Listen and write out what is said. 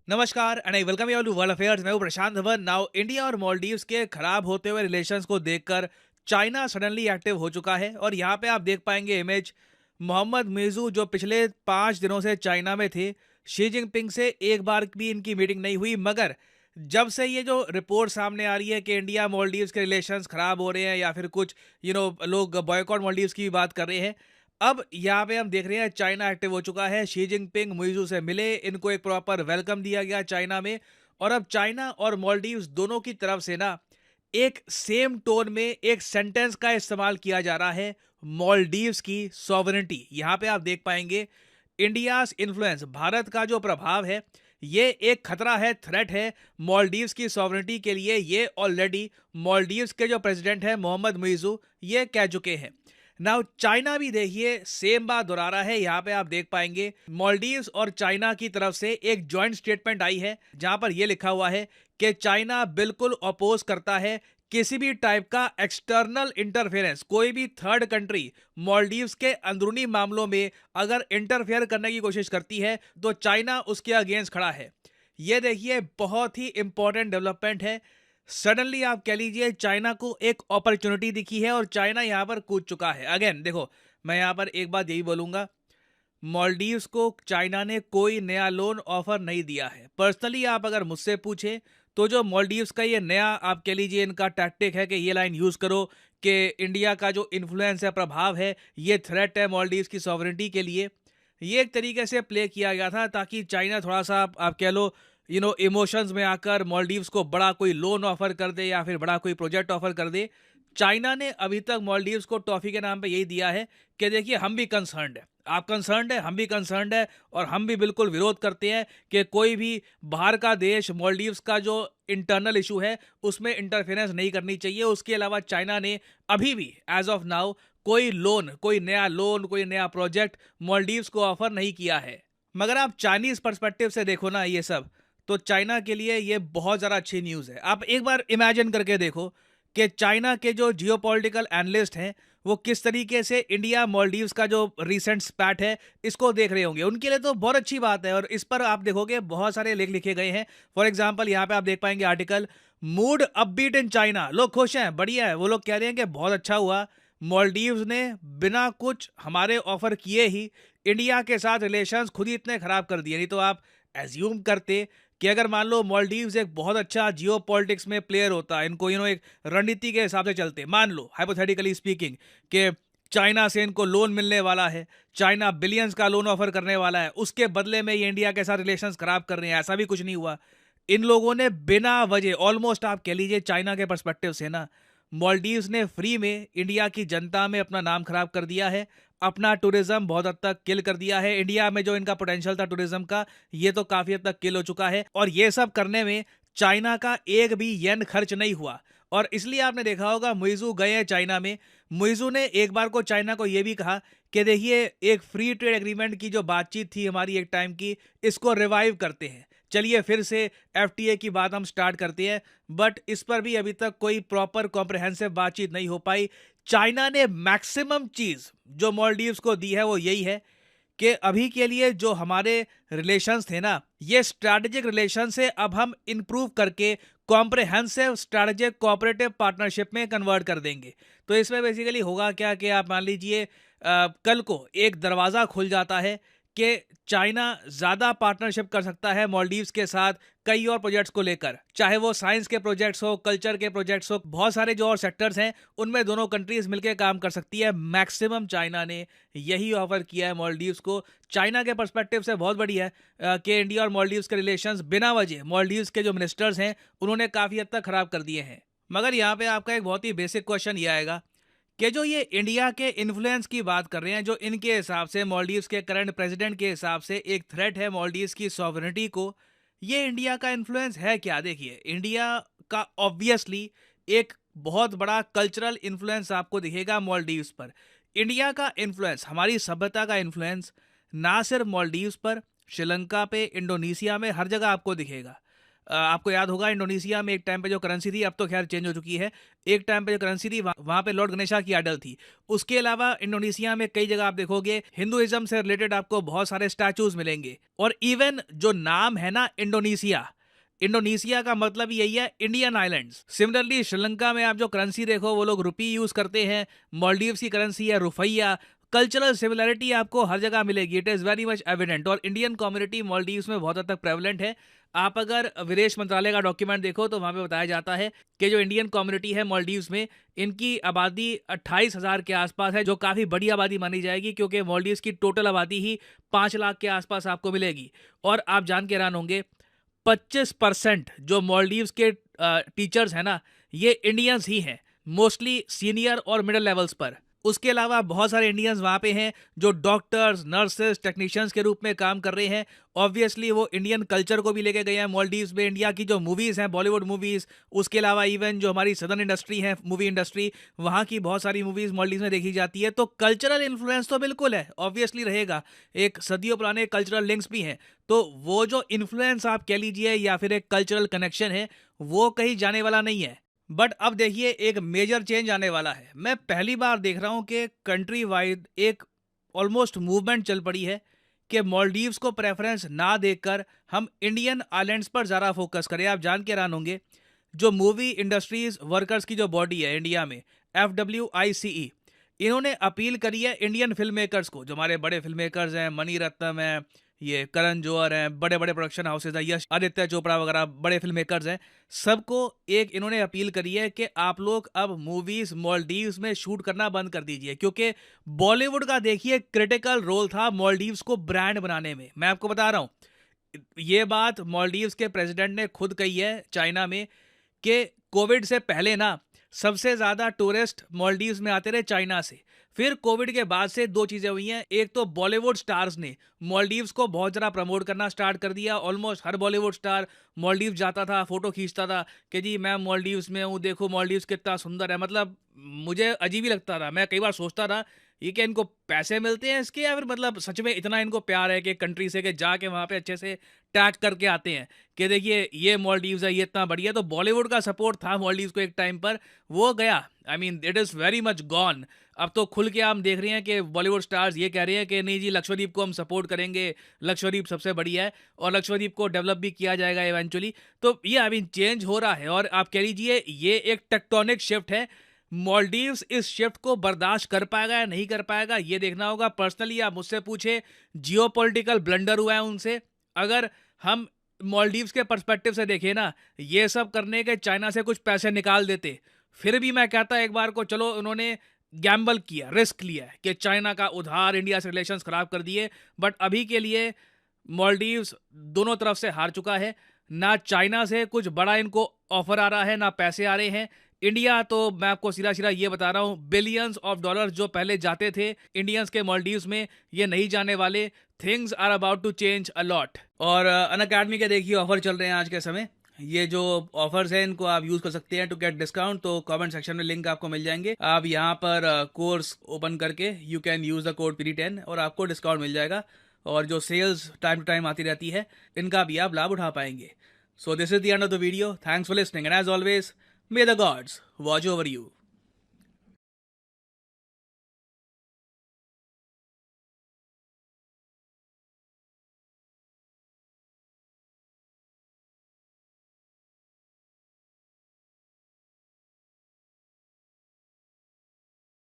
नमस्कार and I welcome you all to world affairs. मैं हूं प्रशांत धवन। नाउ इंडिया और मालदीव्स के खराब होते हुए रिलेशंस को देखकर चाइना सडनली एक्टिव हो चुका है और यहां पे आप देख पाएंगे इमेज मोहम्मद मिर्जू जो पिछले 5 दिनों से चाइना में थे। शी जिनपिंग से एक बार भी इनकी मीटिंग नहीं हुई, मगर जब से ये जो रिपोर्ट सामने आ रही है कि इंडिया मालदीव्स के रिलेशंस खराब हो रहे हैं या फिर कुछ लोग बॉयकॉट मालदीव्स की भी बात कर रहे हैं, अब यहाँ पे हम देख रहे हैं चाइना एक्टिव हो चुका है। शी जिनपिंग मुइजू से मिले, इनको एक प्रॉपर वेलकम दिया गया चाइना में। और अब चाइना और मालदीव्स दोनों की तरफ से ना एक सेम टोन में एक सेंटेंस का इस्तेमाल किया जा रहा है, मालदीव्स की सॉवरेनिटी। यहाँ पे आप देख पाएंगे इंडियाज इन्फ्लुएंस, भारत का जो प्रभाव है ये एक खतरा है, थ्रेट है मालदीव्स की सॉवरेनिटी के लिए। ये ऑलरेडी मालदीव्स के जो प्रेसिडेंट है मोहम्मद मुइजू ये कह चुके हैं। नाउ चाइना भी देखिए सेम बात दोहरा रहा है। यहाँ पे आप देख पाएंगे मालदीव्स और चाइना की तरफ से एक जॉइंट स्टेटमेंट आई है जहां पर यह लिखा हुआ है कि चाइना बिल्कुल अपोज करता है किसी भी टाइप का एक्सटर्नल इंटरफेरेंस। कोई भी थर्ड कंट्री मालदीव्स के अंदरूनी मामलों में अगर इंटरफेयर करने की कोशिश करती है तो चाइना उसके अगेंस्ट खड़ा है। ये देखिए बहुत ही इंपॉर्टेंट डेवलपमेंट है। सडनली आप कह लीजिए चाइना को एक अपॉर्चुनिटी दिखी है और चाइना यहां पर कूद चुका है। अगेन देखो, मैं यहां पर एक बात यही बोलूंगा, मालदीव्स को चाइना ने कोई नया लोन ऑफर नहीं दिया है। पर्सनली आप अगर मुझसे पूछे तो जो मालदीव्स का ये नया आप कह लीजिए इनका टैक्टिक है कि ये लाइन यूज करो कि इंडिया का जो इन्फ्लुएंस है, प्रभाव है, ये थ्रेट है मालदीव्स की सॉवरेनिटी के लिए। ये एक तरीके से प्ले किया गया था ताकि चाइना थोड़ा सा आप कह लो इमोशंस में आकर मालदीव्स को बड़ा कोई लोन ऑफर कर दे या फिर बड़ा कोई प्रोजेक्ट ऑफर कर दे। चाइना ने अभी तक मालदीव्स को टॉफी के नाम पे यही दिया है कि देखिए हम भी कंसर्न्ड है, आप कंसर्न्ड है, हम भी कंसर्न्ड है और हम भी बिल्कुल विरोध करते हैं कि कोई भी बाहर का देश मालदीव्स का जो इंटरनल इशू है उसमें इंटरफेरेंस नहीं करनी चाहिए। उसके अलावा चाइना ने अभी भी एज ऑफ नाउ कोई लोन, कोई नया लोन, कोई नया प्रोजेक्ट मालदीव्स को ऑफर नहीं किया है। मगर आप चाइनीज पर्सपेक्टिव से देखो ना ये सब, तो चाइना के लिए ये बहुत ज़्यादा अच्छी न्यूज़ है। आप एक बार इमेजिन करके देखो कि चाइना के जो जियोपॉलिटिकल एनालिस्ट हैं वो किस तरीके से इंडिया मालदीव्स का जो रीसेंट स्पैट है इसको देख रहे होंगे। उनके लिए तो बहुत अच्छी बात है और इस पर आप देखोगे बहुत सारे लेख लिखे गए हैं। फॉर एग्जांपल यहाँ पे आप देख पाएंगे article, mood upbeat in China. लोग खुश हैं, बढ़िया है। वो लोग कह रहे हैं कि बहुत अच्छा हुआ मालदीव्स ने बिना कुछ हमारे ऑफर किए ही इंडिया के साथ रिलेशंस खुद ही इतने खराब कर दिए। नहीं तो आप एज्यूम करते कि अगर मान लो मालदीव्स एक बहुत अच्छा जियो पॉलिटिक्स में प्लेयर होता, इनको एक रणनीति के हिसाब से चलते, मान लो हाइपोथेटिकली स्पीकिंग कि चाइना से इनको लोन मिलने वाला है, चाइना बिलियंस का लोन ऑफर करने वाला है, उसके बदले में ये इंडिया के साथ रिलेशंस खराब कर रहे हैं। ऐसा भी कुछ नहीं हुआ। इन लोगों ने बिना वजह ऑलमोस्ट आप कह लीजिए चाइना के पर्सपेक्टिव से ना, मालदीव्स ने फ्री में इंडिया की जनता में अपना नाम खराब कर दिया है, अपना टूरिज्म बहुत हद तक किल कर दिया है। इंडिया में जो इनका पोटेंशियल था टूरिज्म का, ये तो काफी हद तक किल हो चुका है और ये सब करने में चाइना का एक भी येन खर्च नहीं हुआ। और इसलिए आपने देखा होगा मुइजू गए हैं चाइना में। मुइजू ने एक बार को चाइना को यह भी कहा कि देखिए एक फ्री ट्रेड एग्रीमेंट की जो बातचीत थी हमारी एक टाइम की, इसको रिवाइव करते हैं, चलिए फिर से एफटीए की बात हम स्टार्ट करते हैं। बट इस पर भी अभी तक कोई प्रॉपर कॉम्प्रिहेंसिव बातचीत नहीं हो पाई। चाइना ने मैक्सिमम चीज जो मालदीव्स को दी है वो यही है कि अभी के लिए जो हमारे रिलेशंस थे ना, ये स्ट्रैटेजिक रिलेशन से अब हम इंप्रूव करके कॉम्प्रिहेंसिव स्ट्रैटेजिक कोऑपरेटिव पार्टनरशिप में कन्वर्ट कर देंगे। तो इसमें बेसिकली होगा क्या कि आप मान लीजिए कल को एक दरवाज़ा खुल जाता है कि चाइना ज़्यादा पार्टनरशिप कर सकता है मालदीव्स के साथ कई और प्रोजेक्ट्स को लेकर, चाहे वो साइंस के प्रोजेक्ट्स हो, कल्चर के प्रोजेक्ट्स हो, बहुत सारे जो और सेक्टर्स हैं उनमें दोनों कंट्रीज मिलकर काम कर सकती है। मैक्सिमम चाइना ने यही ऑफर किया है मालदीव्स को। चाइना के पर्सपेक्टिव से बहुत बढ़िया है कि इंडिया और मालदीव्स के रिलेशंस बिना वजह मालदीव्स के जो मिनिस्टर्स हैं उन्होंने काफ़ी हद तक खराब कर दिए हैं। मगर यहाँ पे आपका एक बहुत ही बेसिक क्वेश्चन ये आएगा कि जो ये इंडिया के इन्फ्लुएंस की बात कर रहे हैं, जो इनके हिसाब से मालदीव्स के करंट प्रेसिडेंट के हिसाब से एक थ्रेट है मालदीव्स की सॉवरेनिटी को, ये इंडिया का इन्फ्लुएंस है क्या? देखिए इंडिया का ऑब्वियसली एक बहुत बड़ा कल्चरल इन्फ्लुएंस आपको दिखेगा मालदीव्स पर। इंडिया का इन्फ्लुएंस, हमारी सभ्यता का इन्फ्लुएंस ना सिर्फ मालदीव्स पर, श्रीलंका पे, इंडोनेशिया में, हर जगह आपको दिखेगा। आपको याद होगा इंडोनेशिया में एक टाइम पे जो करेंसी थी, अब तो खैर चेंज हो चुकी है, एक टाइम पे जो करेंसी थी वहां पे लॉर्ड गणेशा की आइडल थी। उसके अलावा इंडोनेशिया में कई जगह आप देखोगे हिंदुइज्म से रिलेटेड आपको बहुत सारे स्टैचूज मिलेंगे। और इवन जो नाम है ना इंडोनेशिया, इंडोनेशिया का मतलब यही है इंडियन आइलैंड्स। सिमिलरली श्रीलंका में आप जो करेंसी देखो वो लोग रुपी यूज करते हैं, मालदीव्स की करेंसी है रुपया। कल्चरल सिमिलरिटी आपको हर जगह मिलेगी, it is very much evident. और इंडियन कम्युनिटी मालदीव्स में बहुत हद तक प्रेवलेंट है। आप अगर विदेश मंत्रालय का डॉक्यूमेंट देखो तो वहां पे बताया जाता है कि जो इंडियन कम्युनिटी है मालदीव्स में, इनकी आबादी 28,000 के आसपास है, जो काफ़ी बड़ी आबादी मानी जाएगी क्योंकि मालदीव्स की टोटल आबादी ही 5 लाख के आसपास आपको मिलेगी। और आप जान के हैरान होंगे 25% जो मालदीव्स के टीचर्स हैं ना, ये इंडियंस ही हैं, मोस्टली सीनियर और मिडिल लेवल्स पर। उसके अलावा बहुत सारे इंडियंस वहाँ पे हैं जो डॉक्टर्स, नर्सेस, टेक्नीशियंस के रूप में काम कर रहे हैं। ऑब्वियसली वो इंडियन कल्चर को भी लेके गए हैं मालदीव्स में। इंडिया की जो मूवीज़ हैं, बॉलीवुड मूवीज़, उसके अलावा इवन जो हमारी सदर्न इंडस्ट्री है, मूवी इंडस्ट्री, वहाँ की बहुत सारी मूवीज़ मालदीव्स में देखी जाती है। तो कल्चरल इन्फ्लुएंस तो बिल्कुल है, ऑब्वियसली रहेगा। एक सदियों पुराने कल्चरल लिंक्स भी हैं। तो वो जो इन्फ्लुएंस आप कह लीजिए या फिर एक कल्चरल कनेक्शन है, वो कहीं जाने वाला नहीं है। बट अब देखिए एक मेजर चेंज आने वाला है। मैं पहली बार देख रहा हूं कि कंट्री वाइड एक ऑलमोस्ट मूवमेंट चल पड़ी है कि मालदीव्स को प्रेफरेंस ना देकर हम इंडियन आइलैंड्स पर ज़्यादा फोकस करें। आप जान के हैरान होंगे, जो मूवी इंडस्ट्रीज वर्कर्स की जो बॉडी है इंडिया में, FWICE, इन्होंने अपील करी है इंडियन फिल्म मेकर्स को, जो हमारे बड़े फिल्म मेकर्स हैं, मनी रत्नम है, ये करण जौहर हैं, बड़े बड़े प्रोडक्शन हाउसेज हैं, यश, आदित्य चोपड़ा वगैरह बड़े फिल्म मेकर्स हैं, सबको एक इन्होंने अपील करी है कि आप लोग अब मूवीज मालदीव्स में शूट करना बंद कर दीजिए। क्योंकि बॉलीवुड का देखिए क्रिटिकल रोल था मालदीव्स को ब्रांड बनाने में। मैं आपको बता रहा हूं, ये बात मालदीव्स के प्रेसिडेंट ने खुद कही है चाइना में कि कोविड से पहले ना सबसे ज्यादा टूरिस्ट मालदीव्स में आते रहे चाइना से। फिर कोविड के बाद से दो चीजें हुई हैं, एक तो बॉलीवुड स्टार्स ने मालदीव्स को बहुत ज़्यादा प्रमोट करना स्टार्ट कर दिया। ऑलमोस्ट हर बॉलीवुड स्टार मालदीव्स जाता था, फोटो खींचता था कि जी मैं मालदीव्स में हूँ, देखो मालदीव्स कितना सुंदर है। मतलब मुझे अजीब ही लगता था, मैं कई बार सोचता था ये क्या इनको पैसे मिलते हैं इसके, या फिर मतलब सच में इतना इनको प्यार है कि कंट्री से कि जाके वहाँ पे अच्छे से टैग करके आते हैं कि देखिए ये मालदीव्स है, ये इतना बढ़िया। तो बॉलीवुड का सपोर्ट था मालदीव्स को एक टाइम पर, वो गया। I mean it is very much gone. अब तो खुल के हम देख रहे हैं कि बॉलीवुड स्टार्स ये कह रहे हैं कि नहीं जी लक्षद्वीप को हम सपोर्ट करेंगे, लक्षद्वीप सबसे बढ़िया है और लक्षद्वीप को डेवलप भी किया जाएगा इवेंचुअली। तो ये आई मीन चेंज हो रहा है और आप कह लीजिए ये एक टेक्टोनिक शिफ्ट है। मालदीव्स इस शिफ्ट को बर्दाश्त कर पाएगा या नहीं कर पाएगा ये देखना होगा। पर्सनली आप मुझसे पूछे, जियोपॉलिटिकल ब्लंडर हुआ है उनसे। अगर हम मालदीव्स के पर्सपेक्टिव से देखें ना, ये सब करने के चाइना से कुछ पैसे निकाल देते, फिर भी मैं कहता एक बार को चलो उन्होंने गैम्बल किया, रिस्क लिया है कि चाइना का उधार, इंडिया से रिलेशंस खराब कर दिए। बट अभी के लिए मालदीव्स दोनों तरफ से हार चुका है। ना चाइना से कुछ बड़ा इनको ऑफर आ रहा है, ना पैसे आ रहे हैं। इंडिया तो मैं आपको सीधा सीधा ये बता रहा हूँ, बिलियंस ऑफ डॉलर्स जो पहले जाते थे इंडियंस के मालदीव्स में, ये नहीं जाने वाले। Things are about to change a lot. और अनअकैडमी के देखिए ऑफर चल रहे हैं आज के समय। ये जो ऑफर्स हैं इनको आप यूज कर सकते हैं टू गेट डिस्काउंट। तो कमेंट सेक्शन में लिंक आपको मिल जाएंगे, आप यहाँ पर कोर्स ओपन करके you can use the code PD10 और आपको डिस्काउंट मिल जाएगा। और जो सेल्स टाइम टू टाइम आती रहती है इनका भी आप लाभ उठा पाएंगे। So this is the end of the video, thanks for listening and as always may the gods watch over you.